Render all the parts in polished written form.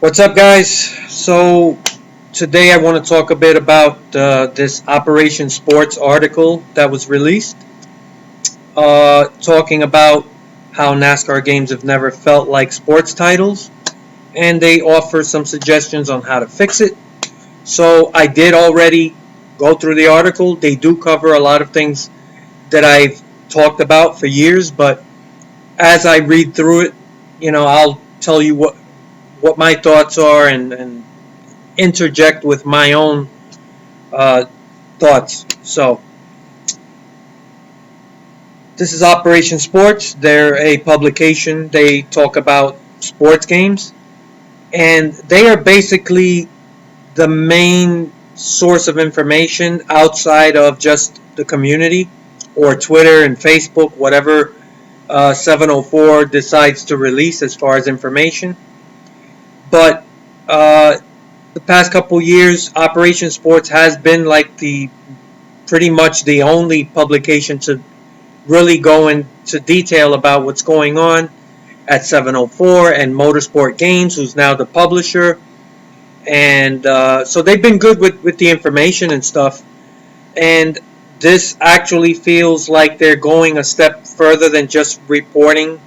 What's up, guys? So, today I want to talk a bit about this Operation Sports article that was released, talking about how NASCAR games have never felt like sports titles, and they offer some suggestions on how to fix it. So, I did already go through the article. They do cover a lot of things that I've talked about for years, but as I read through it, I'll tell you what my thoughts are and interject with my own uh, thoughts. So, this is Operation Sports. They're a publication. They talk about sports games, and they are basically the main source of information outside of just the community or Twitter and Facebook, whatever 704 decides to release as far as information. But the past couple years, Operation Sports has been like the pretty much the only publication to really go into detail about what's going on at 704 and Motorsport Games, who's now the publisher. And so they've been good with the information and stuff. And this actually feels like they're going a step further than just reporting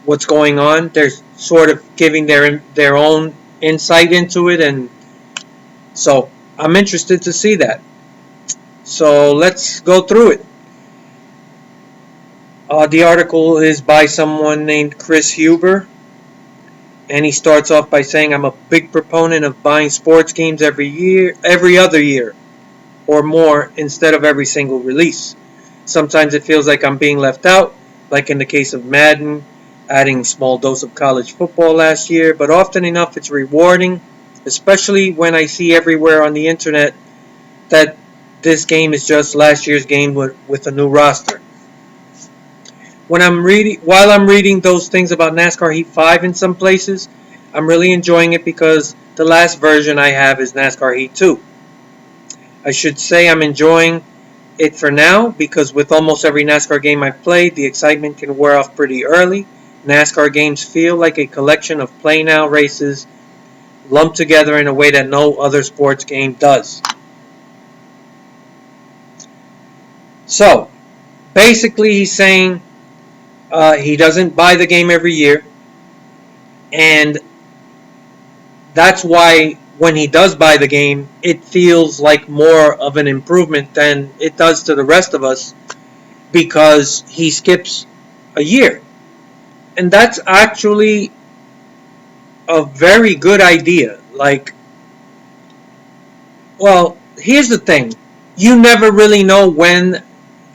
what's going on. They're sort of giving their own insight into it, and so I'm interested to see that. So let's go through it. The article is by someone named Chris Huber, and he starts off by saying, "I'm a big proponent of buying sports games every other year, or more, instead of every single release. Sometimes it feels like I'm being left out, like in the case of Madden, adding a small dose of college football last year, but often enough it's rewarding, especially when I see everywhere on the internet that this game is just last year's game with a new roster. While I'm reading those things about NASCAR Heat 5 in some places, I'm really enjoying it because the last version I have is NASCAR Heat 2. I should say I'm enjoying it for now because with almost every NASCAR game I've played, the excitement can wear off pretty early. NASCAR games feel like a collection of play now races lumped together in a way that no other sports game does." So, basically he's saying he doesn't buy the game every year, and that's why when he does buy the game, it feels like more of an improvement than it does to the rest of us because he skips a year. And that's actually a very good idea. Well, here's the thing. You never really know when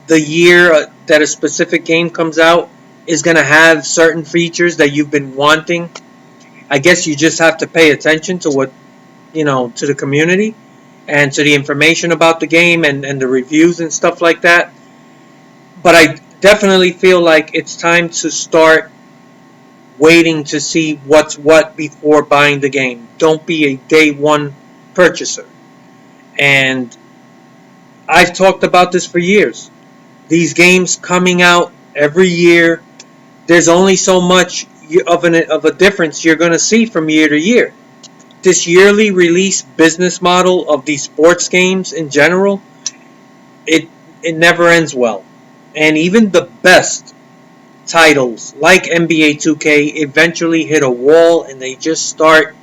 the year that a specific game comes out is going to have certain features that you've been wanting. I guess you just have to pay attention to to the community and to the information about the game and the reviews and stuff like that. But I definitely feel like it's time to start waiting to see what's what before buying the game. Don't be a day one purchaser. And I've talked about this for years. These games coming out every year, there's only so much of a difference you're going to see from year to year. This yearly release business model of these sports games in general, it never ends well. And even the best titles like NBA 2K eventually hit a wall and they just start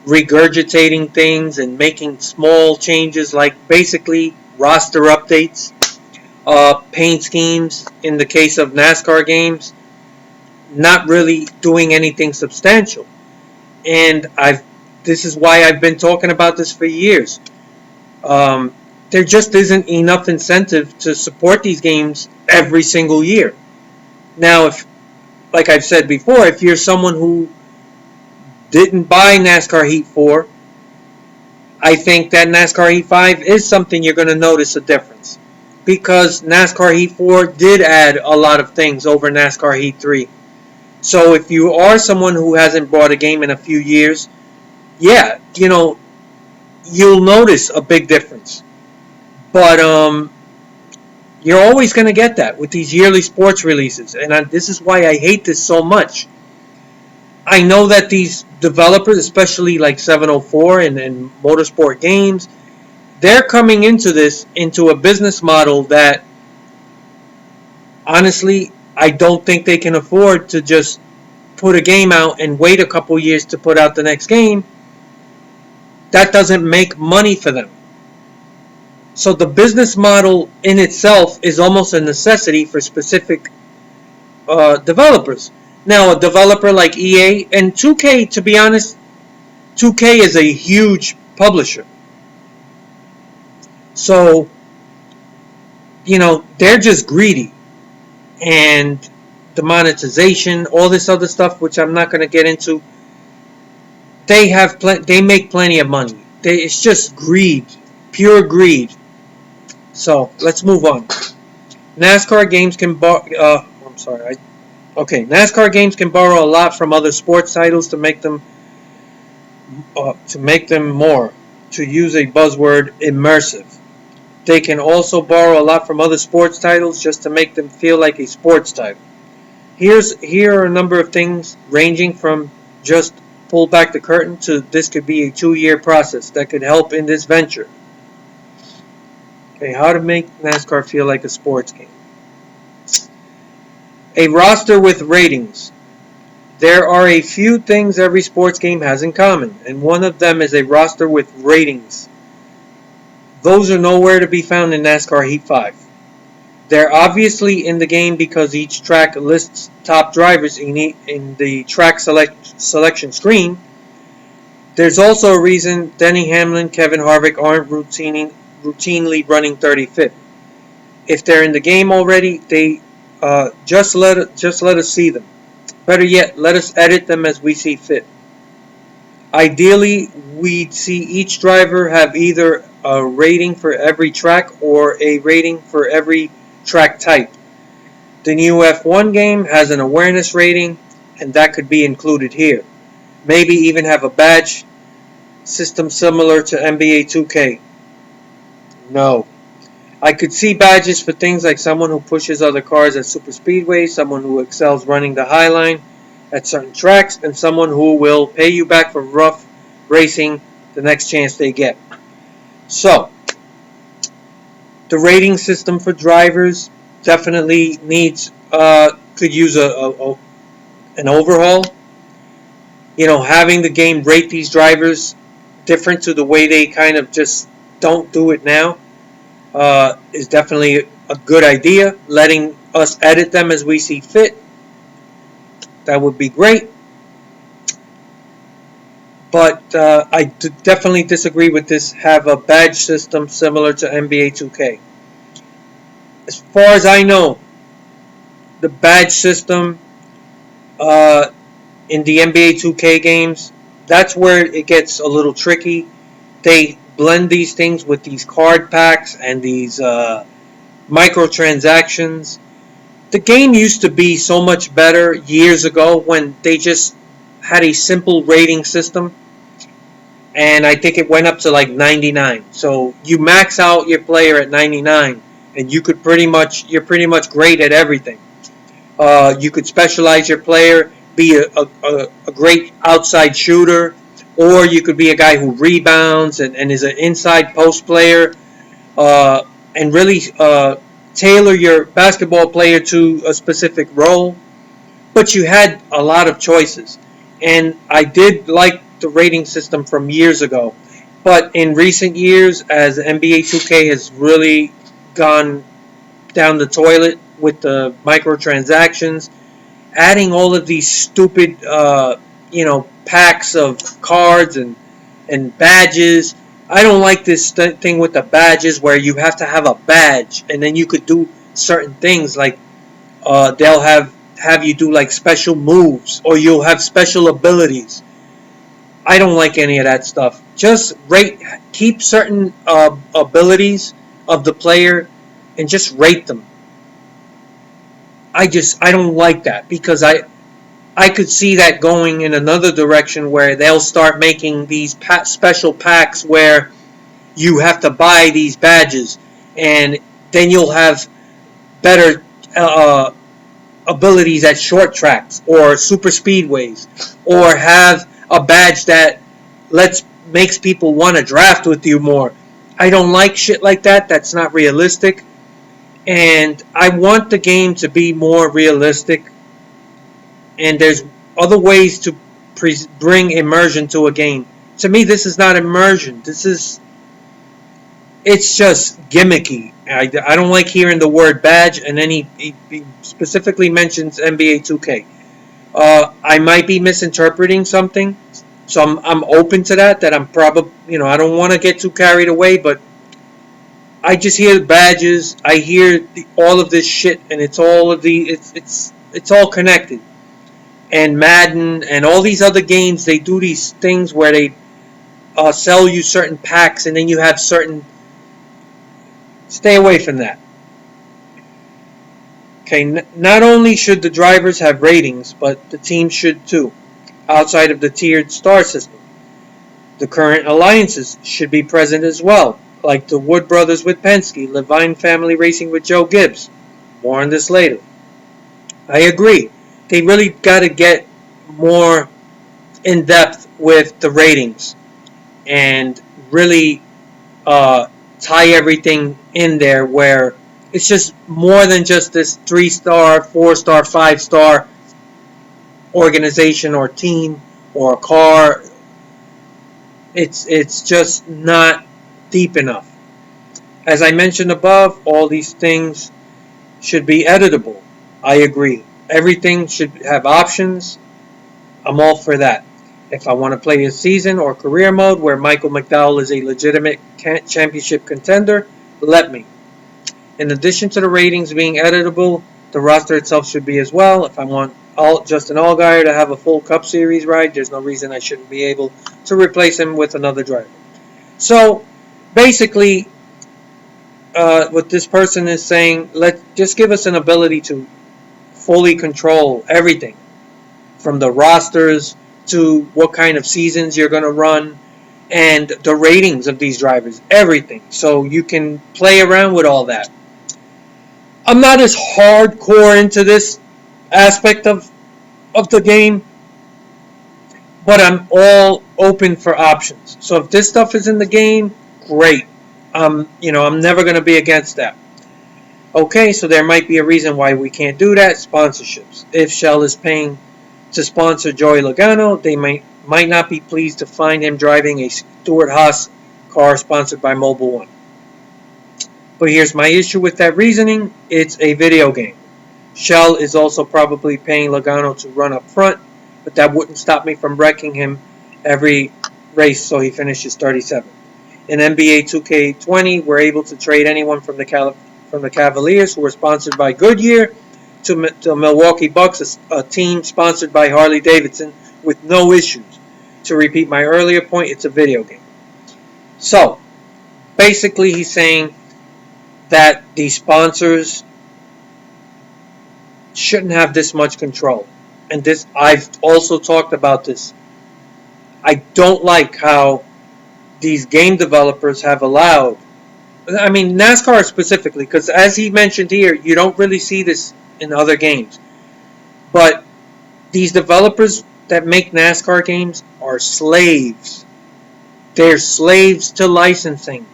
regurgitating things and making small changes like basically roster updates, paint schemes in the case of NASCAR games, not really doing anything substantial. And this is why I've been talking about this for years. There just isn't enough incentive to support these games every single year. Now, like I've said before, if you're someone who didn't buy NASCAR Heat 4, I think that NASCAR Heat 5 is something you're going to notice a difference. Because NASCAR Heat 4 did add a lot of things over NASCAR Heat 3. So if you are someone who hasn't bought a game in a few years, yeah, you'll notice a big difference. But you're always going to get that with these yearly sports releases. And this is why I hate this so much. I know that these developers, especially like 704 and Motorsport Games, they're coming into this into a business model that honestly I don't think they can afford to just put a game out and wait a couple years to put out the next game. That doesn't make money for them. So the business model in itself is almost a necessity for specific developers. Now, a developer like EA and 2K, to be honest, 2K is a huge publisher. So, they're just greedy. And the monetization, all this other stuff, which I'm not going to get into, they make plenty of money. It's just greed, pure greed. So, let's move on. NASCAR games can I'm sorry. NASCAR games can borrow a lot from other sports titles to make them more, to use a buzzword, immersive. They can also borrow a lot from other sports titles just to make them feel like a sports title. Here are a number of things ranging from just pull back the curtain to this could be a 2-year process that could help in this venture. Okay, how to make NASCAR feel like a sports game. A roster with ratings. There are a few things every sports game has in common, and one of them is a roster with ratings. Those are nowhere to be found in NASCAR Heat 5. They're obviously in the game because each track lists top drivers in the track selection screen. There's also a reason Denny Hamlin, Kevin Harvick aren't routinely running 35th. If they're in the game already, they just let us see them. Better yet, let us edit them as we see fit. Ideally, we'd see each driver have either a rating for every track or a rating for every track type. The new F1 game has an awareness rating, and that could be included here. Maybe even have a badge system similar to NBA 2K. No. I could see badges for things like someone who pushes other cars at super speedways, someone who excels running the high line at certain tracks, and someone who will pay you back for rough racing the next chance they get. So, the rating system for drivers definitely could use an overhaul. Having the game rate these drivers different to the way they kind of just don't do it now is definitely a good idea. Letting us edit them as we see fit, that would be great. But I definitely disagree with this. Have a badge system similar to NBA 2K. As far as I know, the badge system in the NBA 2K games, that's where it gets a little tricky. They blend these things with these card packs and these microtransactions. The game used to be so much better years ago when they just had a simple rating system, and I think it went up to like 99. So you max out your player at 99, and you're pretty much great at everything. You could specialize your player, be a great outside shooter, or you could be a guy who rebounds and is an inside post player, and really tailor your basketball player to a specific role. But you had a lot of choices, and I did like the rating system from years ago. But in recent years, as NBA 2K has really gone down the toilet with the microtransactions, adding all of these stupid, packs of cards and badges. I don't like this thing with the badges where you have to have a badge and then you could do certain things like they'll have you do like special moves or you'll have special abilities. I don't like any of that stuff. Just keep certain abilities of the player and just rate them. I don't like that because I could see that going in another direction where they'll start making these special packs where you have to buy these badges, and then you'll have better abilities at short tracks or super speedways, or have a badge that makes people want to draft with you more. I don't like shit like that. That's not realistic. And I want the game to be more realistic. And there's other ways to bring immersion to a game. To me, this is not immersion. It's just gimmicky. I don't like hearing the word badge, and then he specifically mentions NBA 2K. I might be misinterpreting something, so I'm open to that. That I'm probably, I don't want to get too carried away, but I just hear badges. I hear all of this shit, and it's all connected. And Madden and all these other games, they do these things where they sell you certain packs, and then you have certain. Stay away from that. Okay, not only should the drivers have ratings, but the teams should too, outside of the tiered star system. The current alliances should be present as well, like the Wood brothers with Penske, Levine family racing with Joe Gibbs. More on this later. I agree. They really got to get more in depth with the ratings and really tie everything in there where it's just more than just this 3-star, 4-star, 5-star organization or team or car. It's just not deep enough. As I mentioned above, all these things should be editable. I agree. Everything should have options. I'm all for that. If I want to play a season or career mode where Michael McDowell is a legitimate championship contender, let me. In addition to the ratings being editable, the roster itself should be as well. If I want Justin Allgaier to have a full Cup Series ride, there's no reason I shouldn't be able to replace him with another driver. So, basically, what this person is saying, just give us an ability to fully control everything, from the rosters to what kind of seasons you're going to run, and the ratings of these drivers, everything. So you can play around with all that. I'm not as hardcore into this aspect of the game, but I'm all open for options. So if this stuff is in the game, great. I'm never going to be against that. Okay, so there might be a reason why we can't do that. Sponsorships. If Shell is paying to sponsor Joey Logano, they might not be pleased to find him driving a Stuart Haas car sponsored by Mobil 1. But here's my issue with that reasoning. It's a video game. Shell is also probably paying Logano to run up front, but that wouldn't stop me from wrecking him every race so he finishes 37th. In NBA 2K20, we're able to trade anyone from the Cavaliers, who were sponsored by Goodyear, to Milwaukee Bucks, a team sponsored by Harley Davidson, with no issues. To repeat my earlier point, it's a video game. So, basically he's saying that the sponsors shouldn't have this much control. And this, I've also talked about this. I don't like how these game developers have allowed, NASCAR specifically, because as he mentioned here, you don't really see this in other games. But these developers that make NASCAR games are slaves. They're slaves to licensing.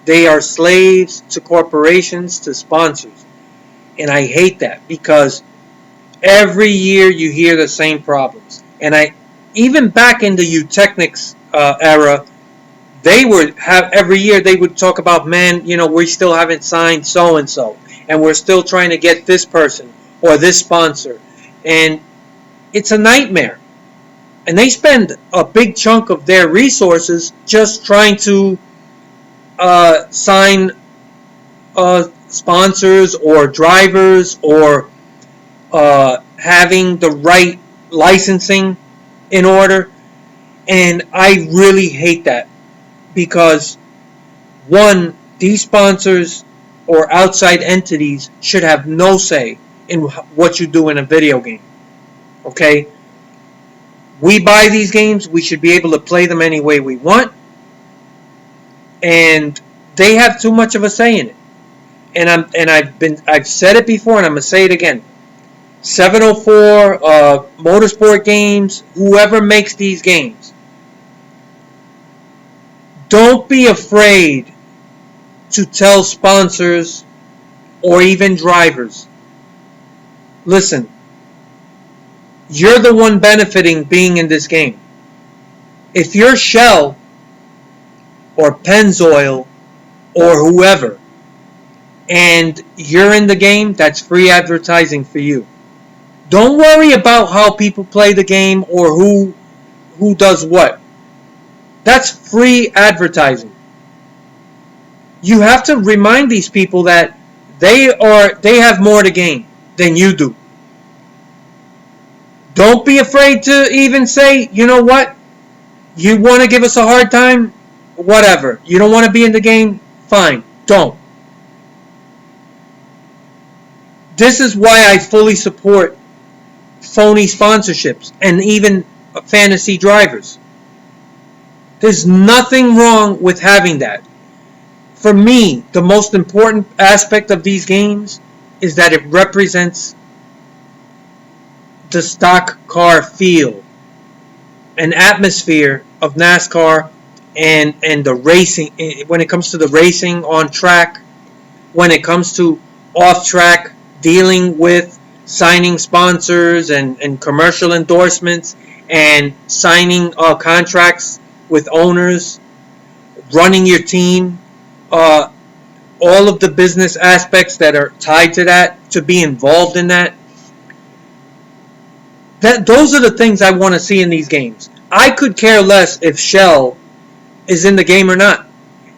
They are slaves to corporations, to sponsors. And I hate that, because every year you hear the same problems. And even back in the Eutechnics era, every year they would talk about, we still haven't signed so-and-so, and we're still trying to get this person or this sponsor. And it's a nightmare. And they spend a big chunk of their resources just trying to sign sponsors or drivers, or having the right licensing in order. And I really hate that, because one, these sponsors or outside entities should have no say in what you do in a video game. Okay? We buy these games, we should be able to play them any way we want, and they have too much of a say in it. And I've said it before, and I'm gonna say it again. 704, Motorsport Games, whoever makes these games, don't be afraid to tell sponsors or even drivers, listen, you're the one benefiting being in this game. If you're Shell or Pennzoil or whoever, and you're in the game, that's free advertising for you. Don't worry about how people play the game or who does what. That's free advertising. You have to remind these people that they have more to gain than you do. Don't be afraid to even say, you know what? You want to give us a hard time? Whatever. You don't want to be in the game? Fine. Don't. This is why I fully support phony sponsorships and even fantasy drivers. There's nothing wrong with having that. For me, the most important aspect of these games is that it represents the stock car feel and atmosphere of NASCAR and the racing. When it comes to the racing on track, when it comes to off track, dealing with signing sponsors and commercial endorsements and signing contracts with owners, running your team, all of the business aspects that are tied to that, to be involved in that. Those are the things I want to see in these games. I could care less if Shell is in the game or not.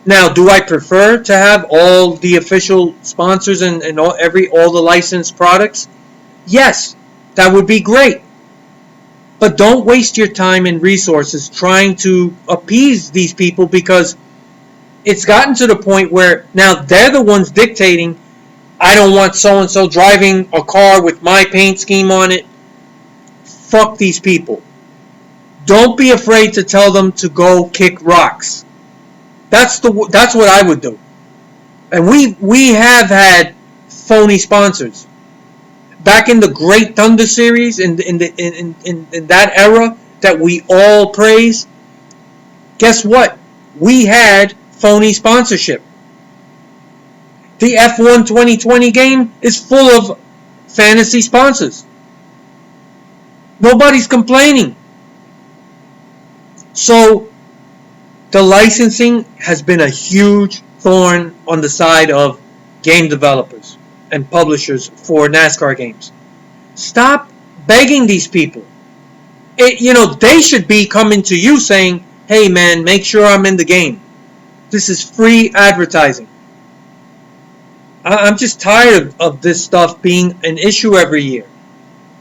Now, do I prefer to have all the official sponsors and all the licensed products? Yes, that would be great. But don't waste your time and resources trying to appease these people, because it's gotten to the point where now they're the ones dictating, I don't want so-and-so driving a car with my paint scheme on it. Fuck these people. Don't be afraid to tell them to go kick rocks. That's what I would do. And we have had phony sponsors. Back in the Great Thunder series, in that era that we all praise, guess what? We had phony sponsorship. The F1 2020 game is full of fantasy sponsors. Nobody's complaining. So the licensing has been a huge thorn on the side of game developers and publishers for NASCAR games. Stop begging these people. They should be coming to you saying, hey man, make sure I'm in the game. This is free advertising. I'm just tired of this stuff being an issue every year.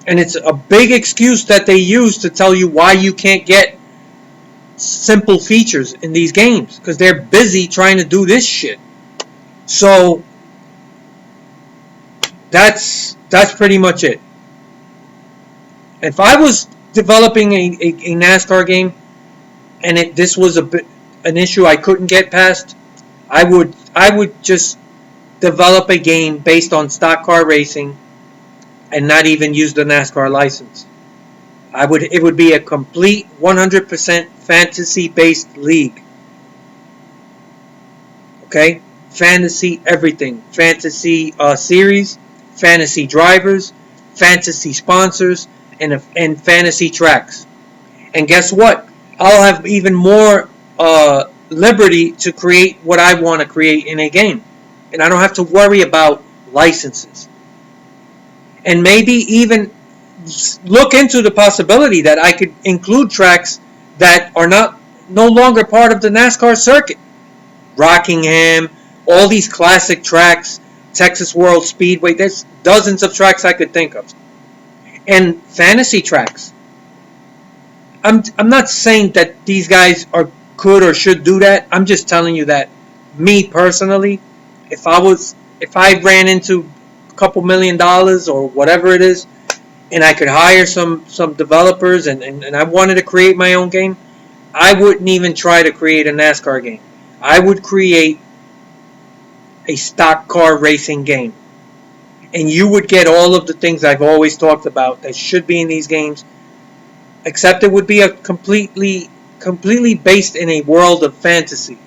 And it's a big excuse that they use to tell you why you can't get simple features in these games, because they're busy trying to do this shit. So that's pretty much it. If I was developing a NASCAR game and this was an issue I couldn't get past, I would just develop a game based on stock car racing and not even use the NASCAR license. It would be a complete 100% fantasy-based league. Okay? Fantasy everything. Fantasy series, fantasy drivers, fantasy sponsors, and fantasy tracks. And guess what? I'll have even more liberty to create what I want to create in a game. And I don't have to worry about licenses. And maybe even look into the possibility that I could include tracks that are no longer part of the NASCAR circuit. Rockingham, all these classic tracks, Texas World Speedway. There's dozens of tracks I could think of. And fantasy tracks. I'm not saying that these guys could or should do that. I'm just telling you that me personally, if I ran into a couple $1 million or whatever it is, and I could hire some developers and I wanted to create my own game, I wouldn't even try to create a NASCAR game. I would create a stock car racing game. and you would get all of the things I've always talked about that should be in these games, except it would be a completely based in a world of fantasy.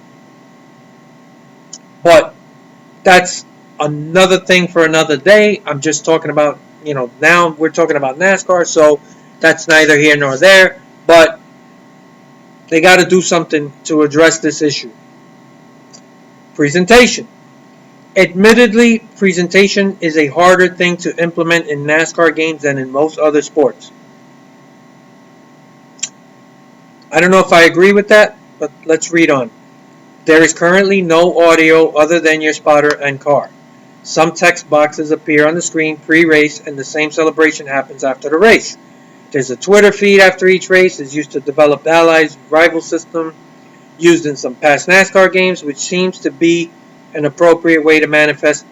But that's another thing for another day. I'm just talking about, now we're talking about NASCAR, so that's neither here nor there. But they got to do something to address this issue. Presentation. Admittedly, presentation is a harder thing to implement in NASCAR games than in most other sports. I don't know if I agree with that, but let's read on. There is currently no audio other than your spotter and car. Some text boxes appear on the screen pre-race, and the same celebration happens after the race. There's a Twitter feed after each race. It's used to develop Allies rival system used in some past NASCAR games, which seems to be an appropriate way to manifest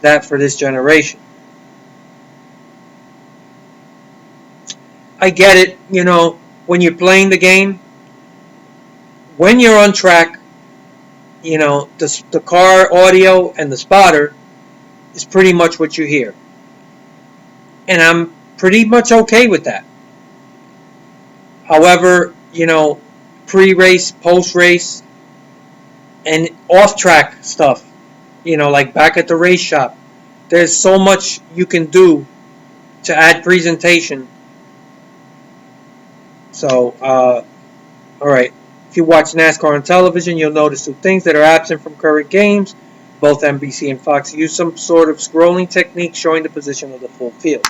that for this generation. I get it, when you're playing the game, when you're on track, the car audio and the spotter is pretty much what you hear. And I'm pretty much okay with that. However, pre-race, post-race, and off-track stuff, like back at the race shop, there's so much you can do to add presentation. So, alright. If you watch NASCAR on television, you'll notice two things that are absent from current games. Both NBC and Fox use some sort of scrolling technique showing the position of the full field.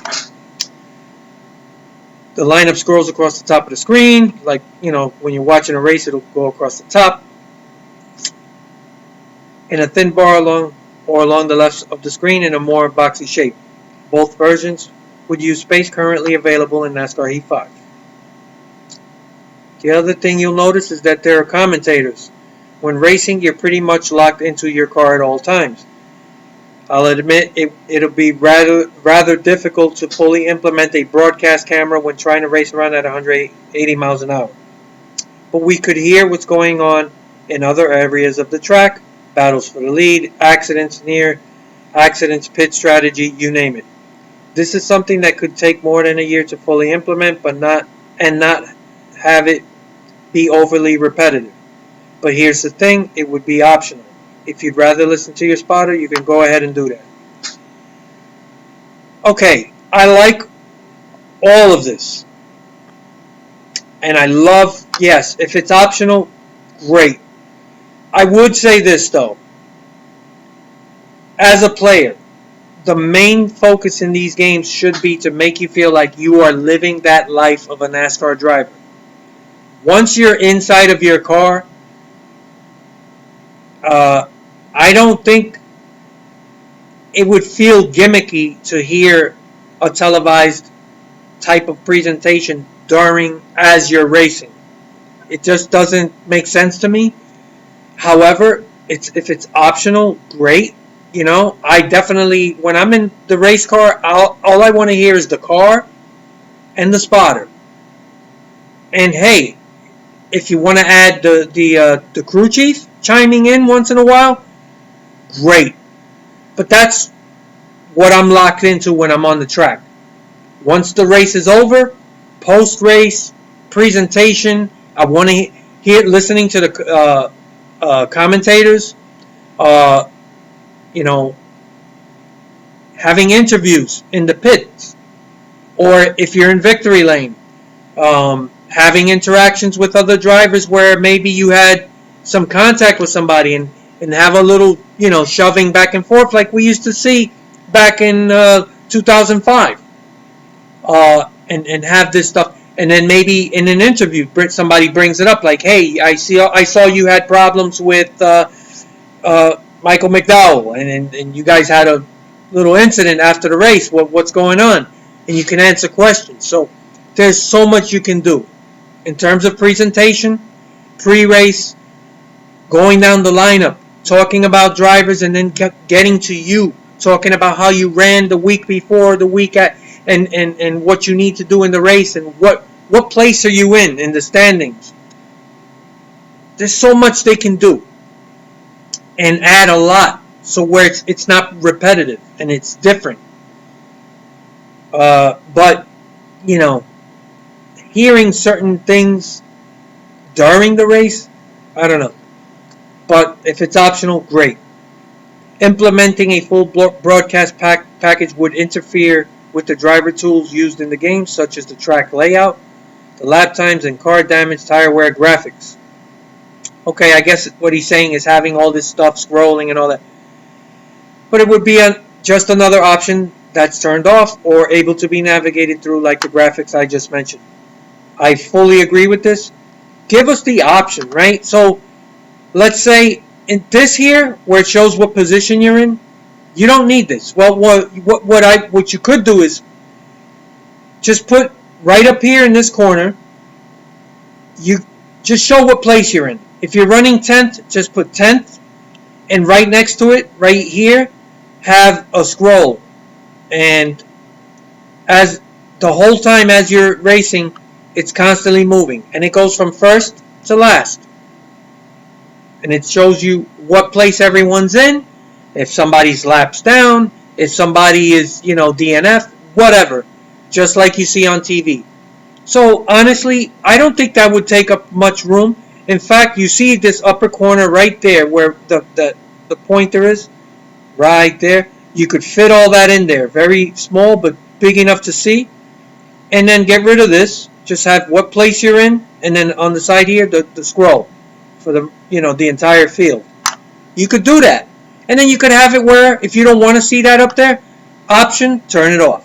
The lineup scrolls across the top of the screen. Like, when you're watching a race, it'll go across the top. In a thin bar along the left of the screen in a more boxy shape. Both versions would use space currently available in NASCAR Heat 5. The other thing you'll notice is that there are commentators. When racing, you're pretty much locked into your car at all times. I'll admit it'll be rather difficult to fully implement a broadcast camera when trying to race around at 180 miles an hour. But we could hear what's going on in other areas of the track, battles for the lead, accidents, near accidents, pit strategy, you name it. This is something that could take more than a year to fully implement, but not have it be overly repetitive. But here's the thing, it would be optional. If you'd rather listen to your spotter, you can go ahead and do that. Okay, I like all of this. And I love, yes, if it's optional, great. I would say this though. As a player, the main focus in these games should be to make you feel like you are living that life of a NASCAR driver. Once you're inside of your car, I don't think it would feel gimmicky to hear a televised type of presentation as you're racing. It just doesn't make sense to me. However, if it's optional, great. I definitely, when I'm in the race car, all I want to hear is the car and the spotter. And hey, if you want to add the crew chief chiming in once in a while, great. But that's what I'm locked into when I'm on the track. Once the race is over, post-race presentation, I want to hear listening to the commentators, having interviews in the pits, or if you're in victory lane, having interactions with other drivers where maybe you had some contact with somebody and have a little, shoving back and forth like we used to see back in 2005. And have this stuff. And then maybe in an interview, somebody brings it up like, hey, I saw you had problems with Michael McDowell, and you guys had a little incident after the race. What's going on? And you can answer questions. So there's so much you can do. In terms of presentation, pre-race, going down the lineup, talking about drivers, and then getting to you, talking about how you ran the week before, the week at, and what you need to do in the race, and what place are you in the standings. There's so much they can do and add a lot, so where it's not repetitive and it's different. But, you know, hearing certain things during the race, I don't know. But if it's optional, great. Implementing a full broadcast package would interfere with the driver tools used in the game, such as the track layout, the lap times, and car damage, tire wear graphics. Okay, I guess what he's saying is having all this stuff scrolling and all that. But it would be just another option that's turned off or able to be navigated through, like the graphics I just mentioned. I fully agree with this. Give us the option, right? So let's say in this here, where it shows what position you're in, you don't need this. Well, what you could do is just put right up here in this corner. You just show what place you're in. If you're running 10th, just put 10th, and right next to it, right here, have a scroll. And as the whole time as you're racing, it's constantly moving, and it goes from first to last. And it shows you what place everyone's in, if somebody's laps down, if somebody is, DNF, whatever, just like you see on TV. So honestly, I don't think that would take up much room. In fact, you see this upper corner right there where the pointer is, right there. You could fit all that in there, very small but big enough to see. And then get rid of this. Just have what place you're in, and then on the side here, the scroll for the entire field. You could do that. And then you could have it where, if you don't want to see that up there, option, turn it off.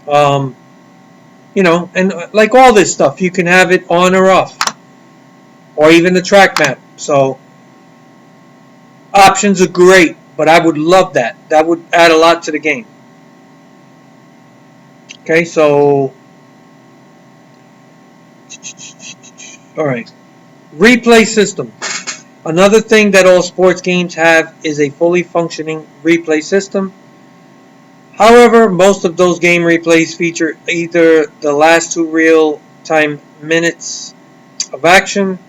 And like all this stuff, you can have it on or off. Or even the track map. So, options are great, but I would love that. That would add a lot to the game. Okay, so... Alright. Replay system. Another thing that all sports games have is a fully functioning replay system. However, most of those game replays feature either the last 2 real-time minutes of action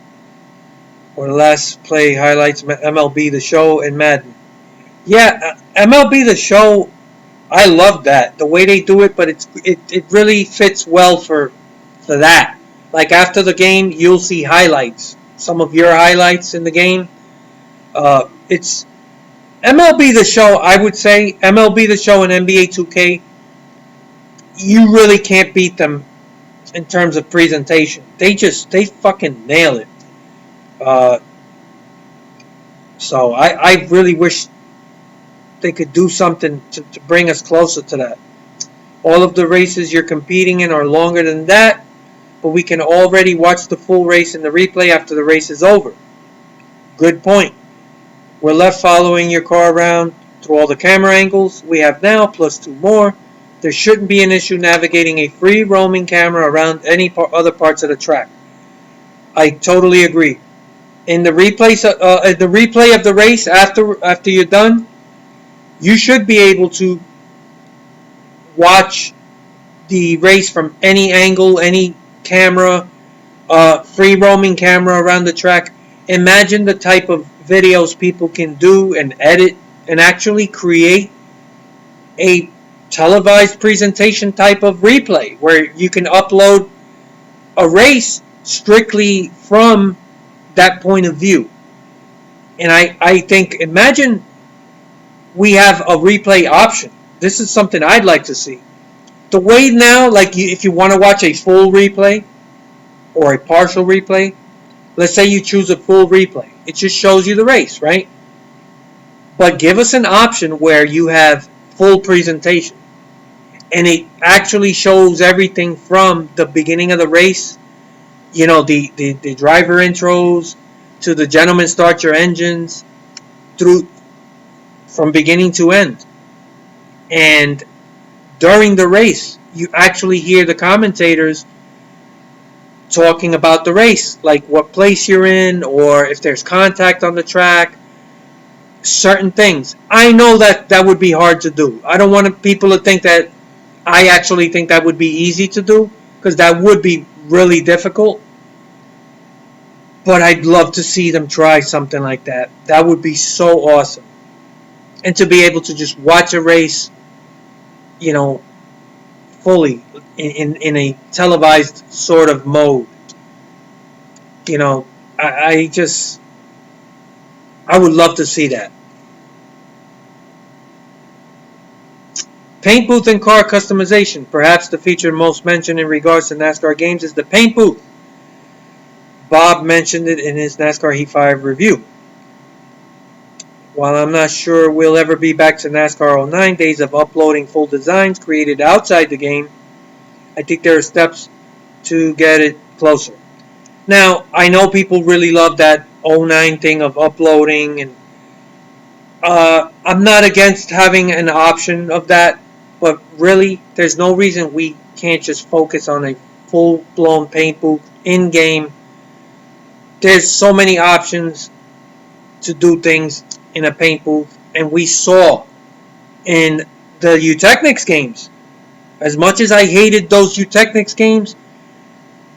or the last play highlights MLB The Show and Madden. Yeah, MLB The Show, I love that. The way they do it, but it really fits well for that. Like after the game, you'll see highlights. Some of your highlights in the game. It's MLB The Show, I would say. MLB The Show and NBA 2K, you really can't beat them in terms of presentation. They fucking nail it. So I really wish they could do something to bring us closer to that. All of the races you're competing in are longer than that, but we can already watch the full race in the replay after the race is over. Good point. We're left following your car around through all the camera angles we have now, plus 2 more. There shouldn't be an issue navigating a free roaming camera around any other parts of the track. I totally agree. In the replay of the race after you're done, you should be able to watch the race from any angle, any camera, free roaming camera around the track. Imagine the type of videos people can do and edit and actually create a televised presentation type of replay where you can upload a race strictly from that point of view. And I think, imagine we have a replay option. This is something I'd like to see. The way now, if you want to watch a full replay or a partial replay, let's say you choose a full replay. It just shows you the race, right? But give us an option where you have full presentation. And it actually shows everything from the beginning of the race, the driver intros, to the gentlemen start your engines, through from beginning to end. And during the race, you actually hear the commentators talking about the race, like what place you're in, or if there's contact on the track, certain things. I know that would be hard to do. I don't want people to think that I actually think that would be easy to do, because that would be really difficult. But I'd love to see them try something like that. That would be so awesome. And to be able to just watch a race, fully in a televised sort of mode. You know, I just I would love to see that. Paint booth and car customization. Perhaps the feature most mentioned in regards to NASCAR games is the paint booth. Bob mentioned it in his NASCAR Heat 5 review. While I'm not sure we'll ever be back to NASCAR 09 days of uploading full designs created outside the game, I think there are steps to get it closer. Now, I know people really love that 09 thing of uploading, and I'm not against having an option of that, but really, there's no reason we can't just focus on a full-blown paint booth in-game. There's so many options to do things in a paint booth, and we saw in the Eutechnics games. As much as I hated those Eutechnics games,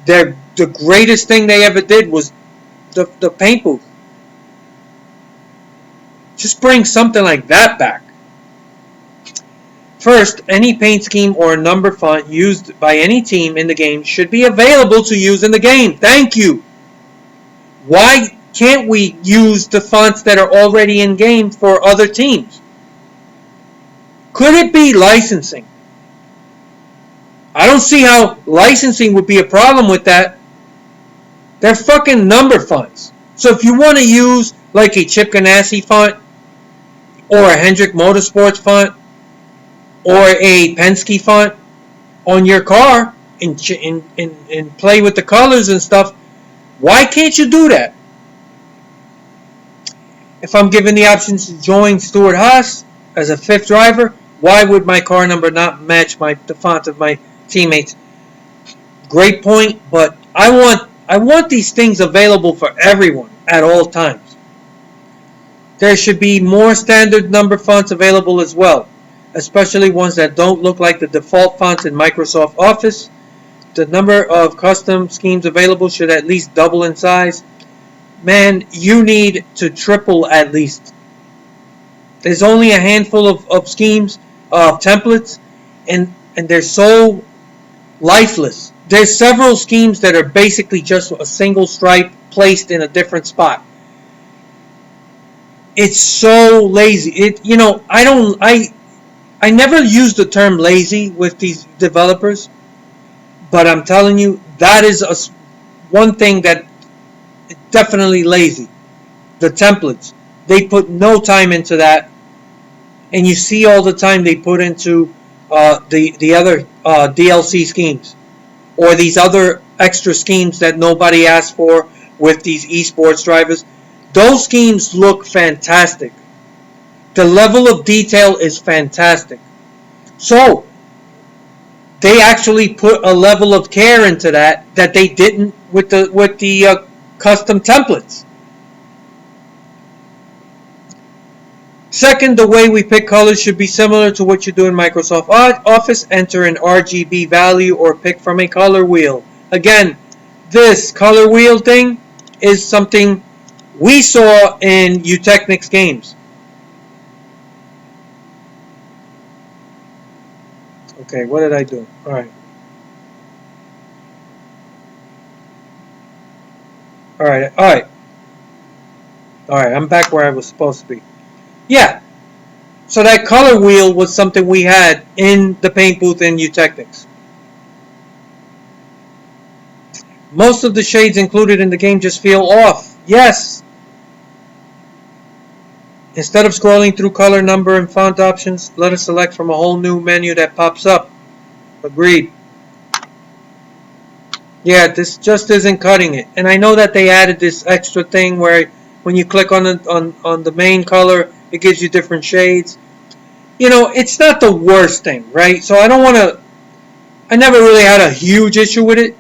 the greatest thing they ever did was the paint booth. Just bring something like that back. First, any paint scheme or number font used by any team in the game should be available to use in the game. Thank you. Why can't we use the fonts that are already in game for other teams? Could it be licensing? I don't see how licensing would be a problem with that. They're fucking number fonts. So if you want to use like a Chip Ganassi font, or a Hendrick Motorsports font, or a Penske font on your car and play with the colors and stuff, why can't you do that? If I'm given the option to join Stewart-Haas as a fifth driver, why would my car number not match the font of my teammates? Great point, but I want these things available for everyone at all times. There should be more standard number fonts available as well, especially ones that don't look like the default fonts in Microsoft Office. The number of custom schemes available should at least double in size. Man, you need to triple at least. There's only a handful of schemes, templates, and they're so lifeless. There's several schemes that are basically just a single stripe placed in a different spot. It's so lazy. I never use the term lazy with these developers, but I'm telling you, that is one thing that is definitely lazy. The templates. They put no time into that, and you see all the time they put into the other DLC schemes, or these other extra schemes that nobody asked for with these esports drivers. Those schemes look fantastic. The level of detail is fantastic. So, they actually put a level of care into that they didn't with the custom templates. Second, the way we pick colors should be similar to what you do in Microsoft Office. Enter an RGB value or pick from a color wheel. Again, this color wheel thing is something we saw in Eutechnics games. Okay, what did I do? Alright. Alright, I'm back where I was supposed to be. Yeah. So that color wheel was something we had in the paint booth in Eutechnics. Most of the shades included in the game just feel off. Yes. Instead of scrolling through color, number, and font options, let us select from a whole new menu that pops up. Agreed. Yeah, this just isn't cutting it. And I know that they added this extra thing where when you click on the main color, it gives you different shades. You know, it's not the worst thing, right? So I never really had a huge issue with it.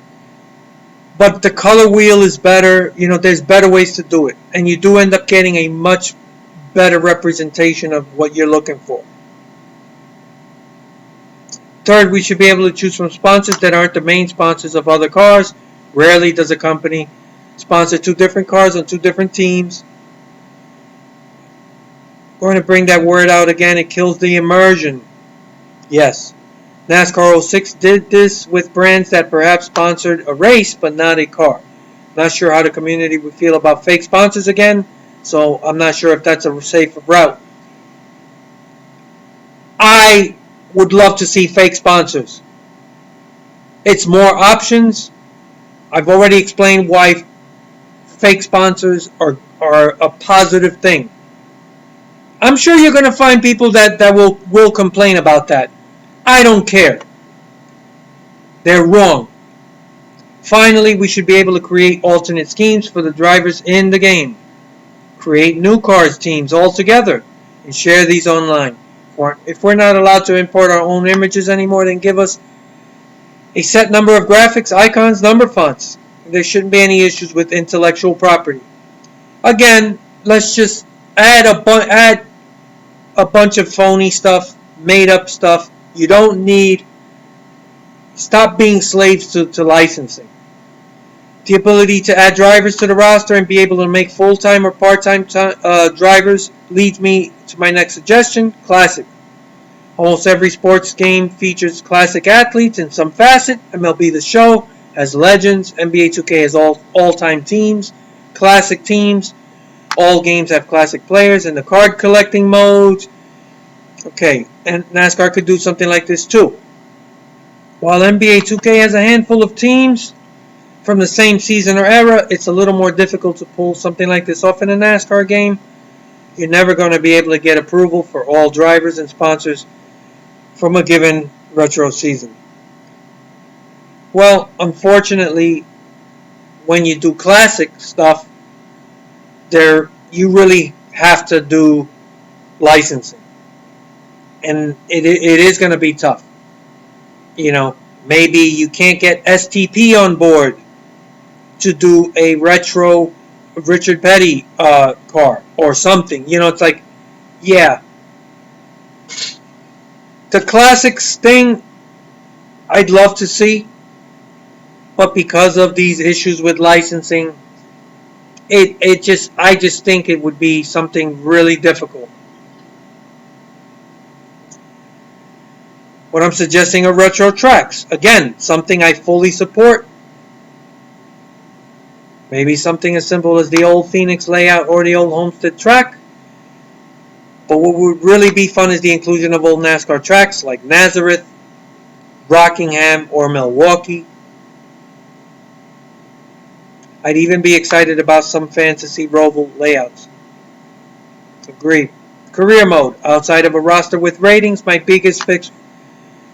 But the color wheel is better. You know, there's better ways to do it. And you do end up getting a much better representation of what you're looking for. Third, we should be able to choose from sponsors that aren't the main sponsors of other cars. Rarely does a company sponsor two different cars on two different teams. We're going to bring that word out again. It kills the immersion. Yes. NASCAR '06 did this with brands that perhaps sponsored a race but not a car. Not sure how the community would feel about fake sponsors again, so I'm not sure if that's a safe route. I would love to see fake sponsors. It's more options. I've already explained why fake sponsors are a positive thing. I'm sure you're going to find people that will complain about that. I don't care. They're wrong. Finally, we should be able to create alternate schemes for the drivers in the game. Create new cars teams altogether and share these online. If we're not allowed to import our own images anymore, then give us a set number of graphics, icons, number fonts. There shouldn't be any issues with intellectual property. Again, let's just add a bunch of phony stuff, made up stuff. You don't need. Stop being slaves to licensing. The ability to add drivers to the roster and be able to make full-time or part-time drivers leads me to my next suggestion, Classic. Almost every sports game features classic athletes in some facet. MLB The Show has legends. NBA 2K has all-time teams, classic teams. All games have classic players in the card collecting modes. Okay, and NASCAR could do something like this too. While NBA 2K has a handful of teams from the same season or era, it's a little more difficult to pull something like this off in a NASCAR game. You're never going to be able to get approval for all drivers and sponsors from a given retro season. Well, unfortunately, when you do classic stuff, you really have to do licensing. And it is going to be tough. Maybe you can't get STP on board to do a retro Richard Petty car or something. It's like, yeah. The classics thing, I'd love to see, but because of these issues with licensing, I just think it would be something really difficult. What I'm suggesting are retro tracks. Again, something I fully support. Maybe something as simple as the old Phoenix layout or the old Homestead track. But what would really be fun is the inclusion of old NASCAR tracks like Nazareth, Rockingham, or Milwaukee. I'd even be excited about some fantasy Roval layouts. Agreed. Career mode. Outside of a roster with ratings, my biggest fix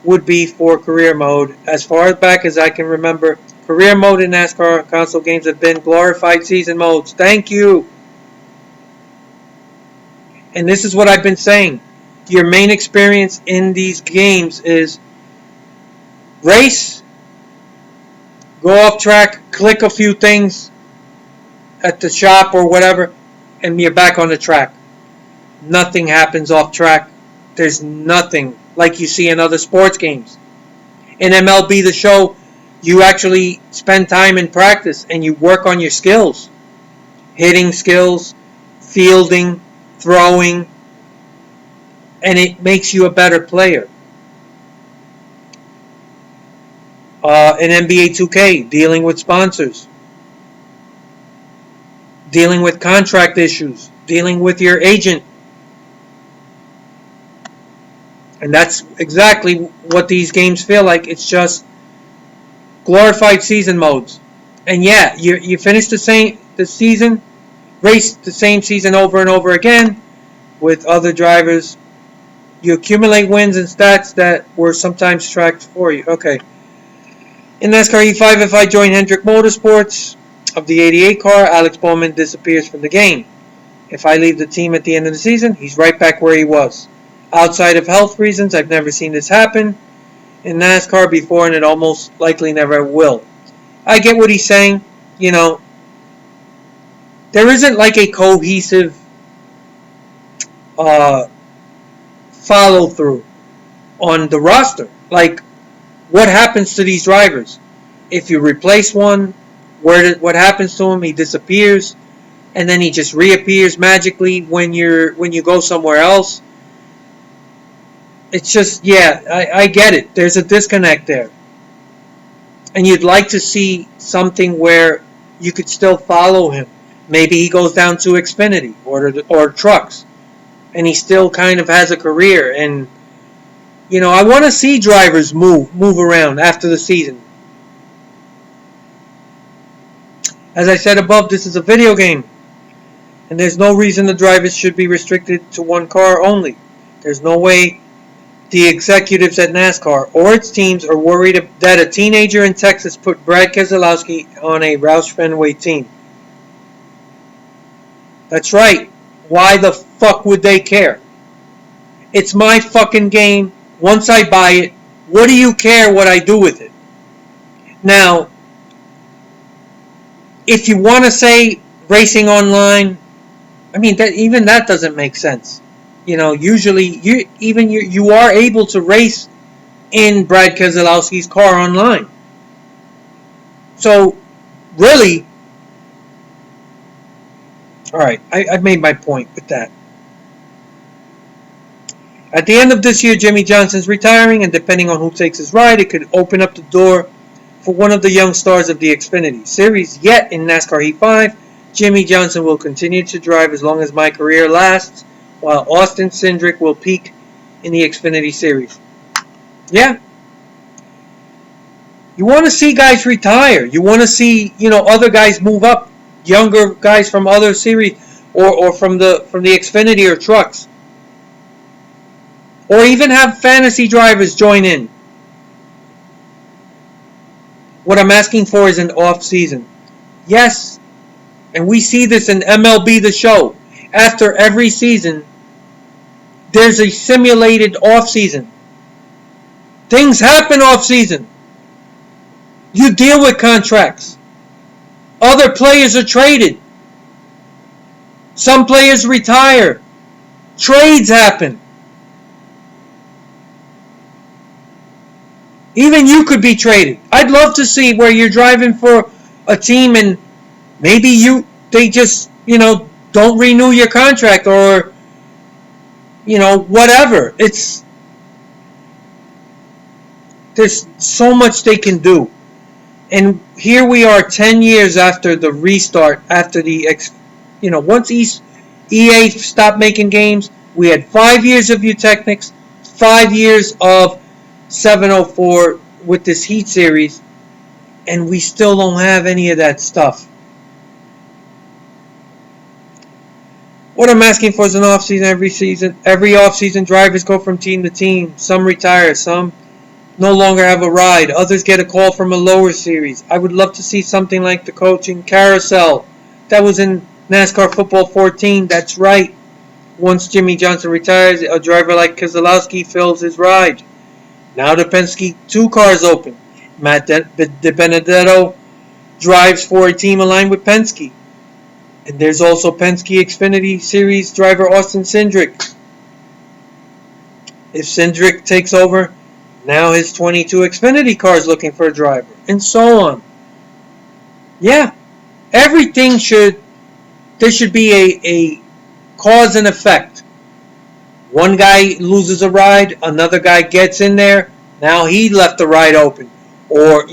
would be for career mode. As far back as I can remember, career mode in NASCAR console games have been glorified season modes. Thank you. And this is what I've been saying. Your main experience in these games is race, go off track, click a few things at the shop or whatever, and you're back on the track. Nothing happens off track. There's nothing like you see in other sports games. In MLB The Show, you actually spend time in practice and you work on your skills. Hitting skills, fielding, throwing, and it makes you a better player. In NBA 2K, dealing with sponsors, dealing with contract issues, dealing with your agent. And that's exactly what these games feel like. It's just glorified season modes. And yeah, you finish the season, race the same season over and over again with other drivers. You accumulate wins and stats that were sometimes tracked for you. Okay. In NASCAR E5, if I join Hendrick Motorsports of the 88 car, Alex Bowman disappears from the game. If I leave the team at the end of the season, he's right back where he was. Outside of health reasons, I've never seen this happen in NASCAR before, and it almost likely never will. I get what he's saying. There isn't like a cohesive follow through on the roster. Like, what happens to these drivers? If you replace one, what happens to him? He disappears, and then he just reappears magically when you go somewhere else. It's just, yeah, I get it. There's a disconnect there. And you'd like to see something where you could still follow him. Maybe he goes down to Xfinity or trucks, and he still kind of has a career. And I want to see drivers move around after the season. As I said above, this is a video game, and there's no reason the drivers should be restricted to one car only. There's no way the executives at NASCAR or its teams are worried that a teenager in Texas put Brad Keselowski on a Roush Fenway team. That's right. Why the fuck would they care? It's my fucking game. Once I buy it, what do you care what I do with it? Now, if you want to say racing online, I mean, even that doesn't make sense. Usually you are able to race in Brad Keselowski's car online. So, really, all right, I've made my point with that. At the end of this year, Jimmy Johnson's retiring, and depending on who takes his ride, it could open up the door for one of the young stars of the Xfinity Series. Yet, in NASCAR Heat 5, Jimmy Johnson will continue to drive as long as my career lasts, while Austin Cindric will peak in the Xfinity Series. Yeah. You want to see guys retire. You want to see, other guys move up. Younger guys from other series or from the Xfinity or trucks. Or even have fantasy drivers join in. What I'm asking for is an off season. Yes. And we see this in MLB The Show. After every season, there's a simulated off season. Things happen off season. You deal with contracts. Other players are traded. Some players retire. Trades happen. Even you could be traded. I'd love to see where you're driving for a team and maybe they just, don't renew your contract or, whatever. There's so much they can do. And here we are 10 years after the restart, after once EA stopped making games, we had 5 years of Eutechnics, 5 years of 704 with this Heat series, and we still don't have any of that stuff. What I'm asking for is an off-season every season. Every off-season, drivers go from team to team. Some retire, some no longer have a ride. Others get a call from a lower series. I would love to see something like the coaching carousel that was in NASCAR Football 14. That's right. Once Jimmy Johnson retires, a driver like Keselowski fills his ride. Now the Penske 2 car is open. Matt DiBenedetto drives for a team aligned with Penske. And there's also Penske Xfinity Series driver Austin Cindric. If Cindric takes over, now his 22 Xfinity car is looking for a driver. And so on. Yeah. Everything there should be a cause and effect. One guy loses a ride, another guy gets in there, now he left the ride open. Or,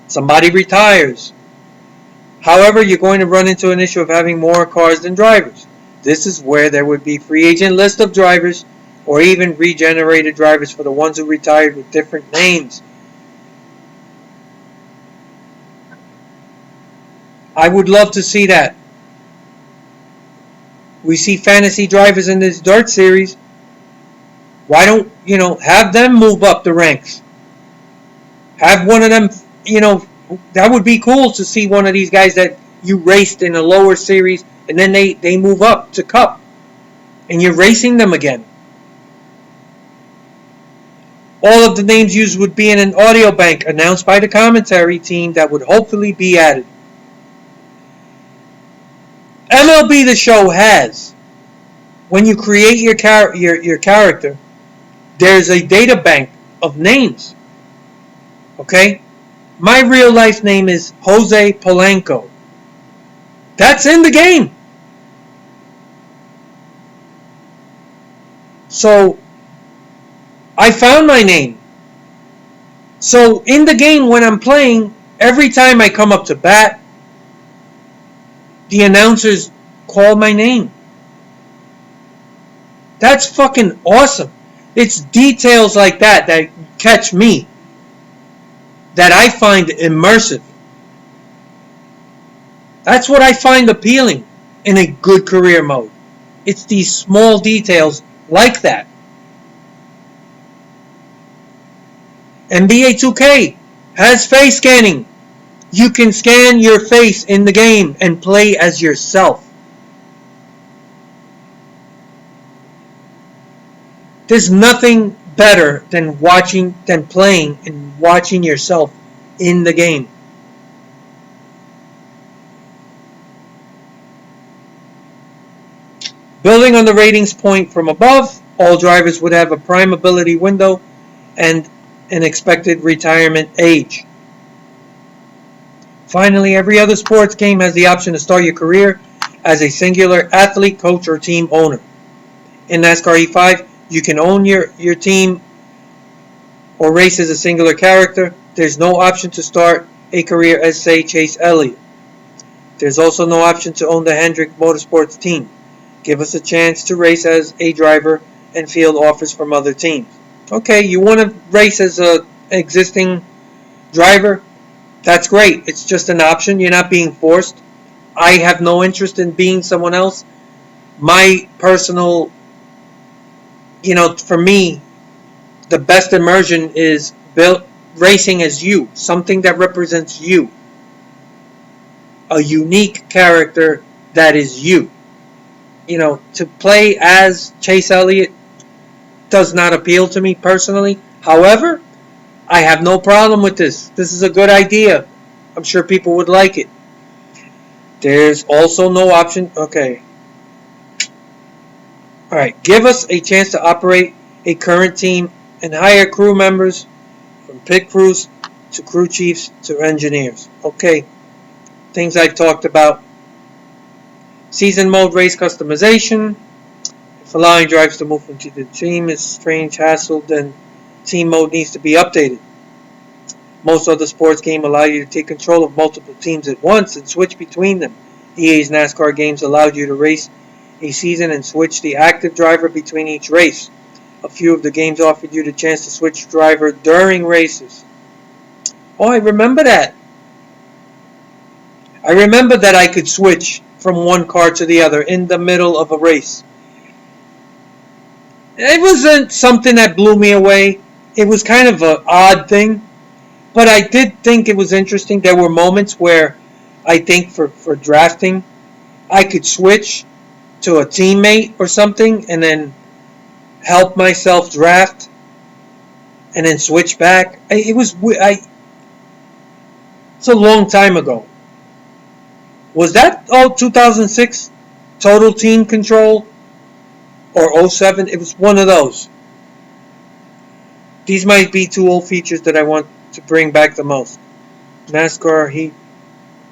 somebody retires. However, you're going to run into an issue of having more cars than drivers. This is where there would be free agent list of drivers or even regenerated drivers for the ones who retired with different names. I would love to see that. We see fantasy drivers in this dirt series. Why don't, have them move up the ranks? Have one of them, that would be cool to see one of these guys that you raced in a lower series and then they move up to Cup. And you're racing them again. All of the names used would be in an audio bank announced by the commentary team that would hopefully be added. MLB The Show has, when you create your character, there's a data bank of names. Okay? My real life name is Jose Polanco. That's in the game. So, I found my name. So in the game when I'm playing, every time I come up to bat, the announcers call my name. That's fucking awesome. It's details like that that catch me, that I find immersive. That's what I find appealing in a good career mode. It's these small details like that. NBA 2K has face scanning. You can scan your face in the game and play as yourself. There's nothing better than playing and watching yourself in the game. Building on the ratings point from above, all drivers would have a prime ability window and an expected retirement age. Finally, every other sports game has the option to start your career as a singular athlete, coach, or team owner. In NASCAR E5, you can own your team or race as a singular character. There's no option to start a career as, say, Chase Elliott. There's also no option to own the Hendrick Motorsports team. Give us a chance to race as a driver and field offers from other teams. Okay, you want to race as an existing driver? That's great. It's just an option. You're not being forced. I have no interest in being someone else. My personal, for me, the best immersion is racing as you. Something that represents you. A unique character that is you. To play as Chase Elliott does not appeal to me personally. However, I have no problem with this. This is a good idea. I'm sure people would like it. There's also no option. Okay. Alright. Give us a chance to operate a current team and hire crew members from pit crews to crew chiefs to engineers. Okay. Things I've talked about. Season mode race customization. If allowing drivers to move into the team is strange hassle, then team mode needs to be updated. Most other sports games allow you to take control of multiple teams at once and switch between them. EA's NASCAR games allowed you to race a season and switch the active driver between each race. A few of the games offered you the chance to switch driver during races. Oh, I remember that. I remember that I could switch from one car to the other in the middle of a race. It wasn't something that blew me away. It was kind of an odd thing. But I did think it was interesting. There were moments where I think for drafting, I could switch to a teammate or something and then help myself draft and then switch back. It's a long time ago. Was that 2006 Total Team Control or 07? It was one of those. These might be two old features that I want to bring back the most. NASCAR Heat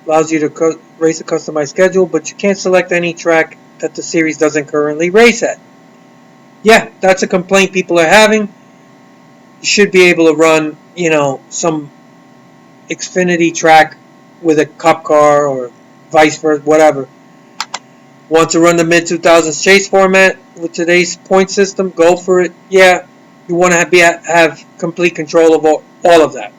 allows you to race a customized schedule, but you can't select any track that the series doesn't currently race at. Yeah, that's a complaint people are having. You should be able to run, some Xfinity track with a cup car or vice versa, whatever. Want to run the mid-2000s chase format with today's point system? Go for it. Yeah, you want to have complete control of all of that.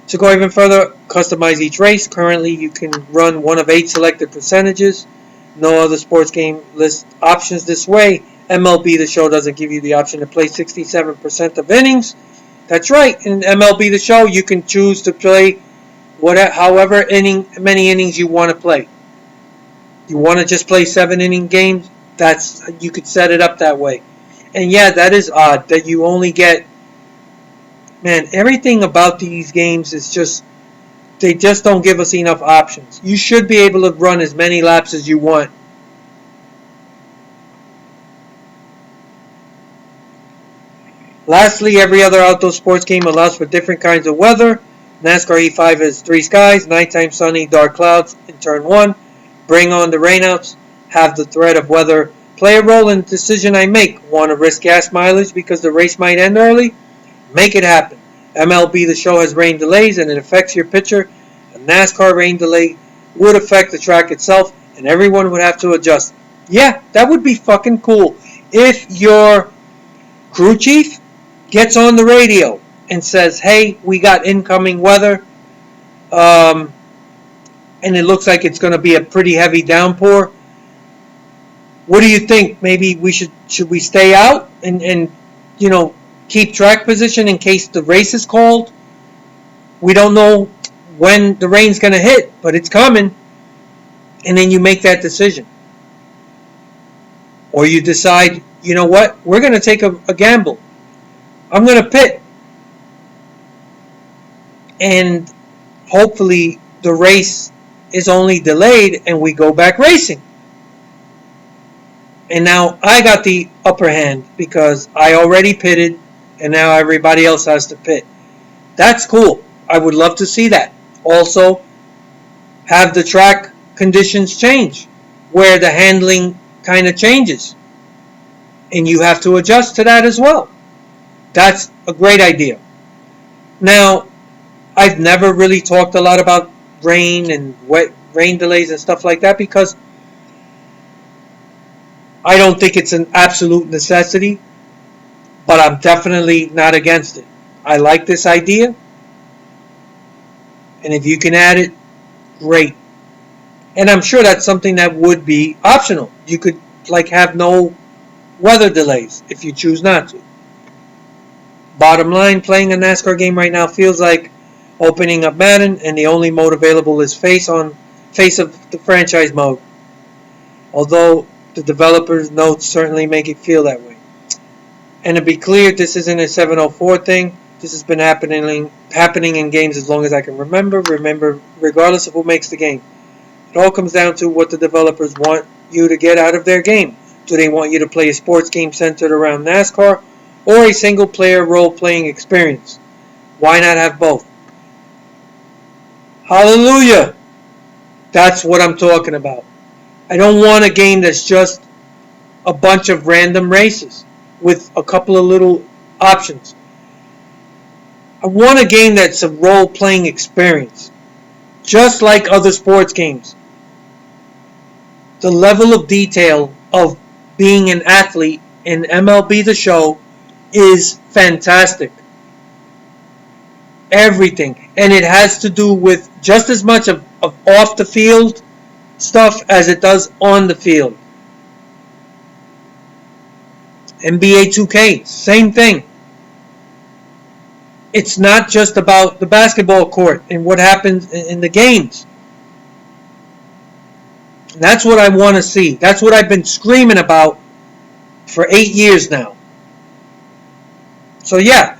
To go even further, customize each race. Currently, you can run one of 8 selected percentages. No other sports game lists options this way. MLB The Show doesn't give you the option to play 67% of innings. That's right. In MLB The Show, you can choose to play however many innings you want to play. You want to just play 7-inning games? You could set it up that way. And yeah, that is odd that you only get. Man, everything about these games is just. They just don't give us enough options. You should be able to run as many laps as you want. Lastly, every other outdoor sports game allows for different kinds of weather. NASCAR E5 has 3 skies, nighttime sunny, dark clouds in turn 1. Bring on the rainouts. Have the threat of weather Play a role in the decision I make. Want to risk gas mileage because the race might end early? Make it happen. MLB The Show has rain delays and it affects your pitcher. A NASCAR rain delay would affect the track itself and everyone would have to adjust. Yeah, that would be fucking cool. If your crew chief gets on the radio and says, hey, we got incoming weather, and it looks like it's going to be a pretty heavy downpour. What do you think? Maybe we should we stay out and keep track position in case the race is called? We don't know when the rain's going to hit, but it's coming. And then you make that decision. Or you decide, you know what? We're going to take a gamble. I'm going to pit. And hopefully the race is only delayed and we go back racing. And now I got the upper hand because I already pitted and now everybody else has to pit. That's cool. I would love to see that. Also, have the track conditions change where the handling kind of changes. And you have to adjust to that as well. That's a great idea. Now, I've never really talked a lot about rain and wet rain delays and stuff like that because I don't think it's an absolute necessity, but I'm definitely not against it. I like this idea, and if you can add it, great. And I'm sure that's something that would be optional. You could have no weather delays if you choose not to. Bottom line, playing a NASCAR game right now feels like opening up Madden, and the only mode available is face of the franchise mode. Although the developers' notes certainly make it feel that way. And to be clear, this isn't a 704 thing. This has been happening in games as long as I can remember. Remember, regardless of who makes the game. It all comes down to what the developers want you to get out of their game. Do they want you to play a sports game centered around NASCAR or a single-player role-playing experience? Why not have both? Hallelujah! That's what I'm talking about. I don't want a game that's just a bunch of random races with a couple of little options. I want a game that's a role-playing experience, just like other sports games. The level of detail of being an athlete in MLB The Show is fantastic. Everything. And it has to do with just as much of off the field stuff as it does on the field. NBA 2K, same thing. It's not just about the basketball court and what happens in the games. And that's what I want to see. That's what I've been screaming about for 8 years now. So yeah,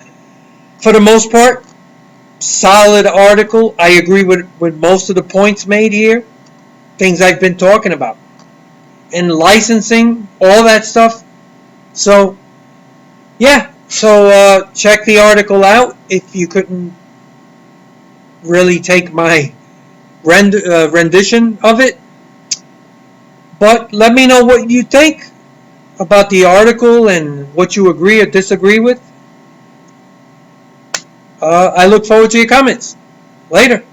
for the most part, solid article. I agree with most of the points made here. Things I've been talking about. And licensing, all that stuff. So, yeah. So, check the article out if you couldn't really take my rendition of it. But let me know what you think about the article and what you agree or disagree with. I look forward to your comments. Later.